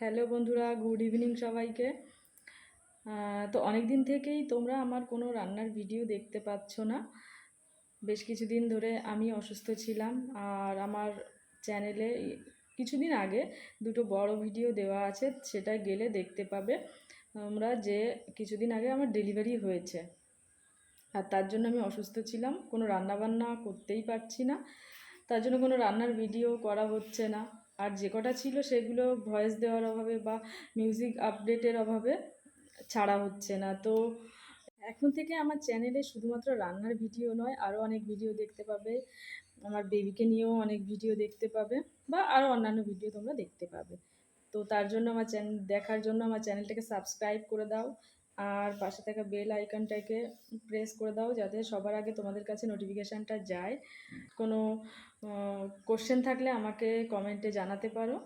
Hello বন্ধুরা, good evening সবাইকে। তো অনেক দিন থেকেই তোমরা আমার কোনো রান্নার ভিডিও দেখতে পাচ্ছ না। বেশ কিছুদিন ধরে আমি অসুস্থ ছিলাম, আর আমার চ্যানেলে কিছুদিন আগে দুটো বড় ভিডিও দেওয়া আছে, সেটা গেলে দেখতে পাবে তোমরা যে কিছুদিন আগে আমার ডেলিভারি হয়েছে। আর তার জন্য আমি অসুস্থ ছিলাম, কোনো রান্নাবান্না করতেই পারছি না, তার জন্য কোনো রান্নার ভিডিও করা হচ্ছে না। আর যে কটা ছিল সেগুলো ভয়েস দেওয়ার অভাবে বা মিউজিক আপডেটের অভাবে ছাড়া হচ্ছে না। তো এখন থেকে আমার চ্যানেলে শুধুমাত্র রান্নার ভিডিও নয়, আরও অনেক ভিডিও দেখতে পাবে। আমার বেবিকে নিয়েও অনেক ভিডিও দেখতে পাবে, বা আরও অন্যান্য ভিডিও তোমরা দেখতে পাবে। তো তার জন্য আমার দেখার জন্য আমার চ্যানেলটাকে সাবস্ক্রাইব করে দাও, আর পাশে থাকা বেল আইকনটাকে প্রেস করে দাও, যাতে সবার আগে তোমাদের কাছে নোটিফিকেশানটা যায়। কোনো কোশ্চেন থাকলে আমাকে কমেন্টে জানাতে পারো।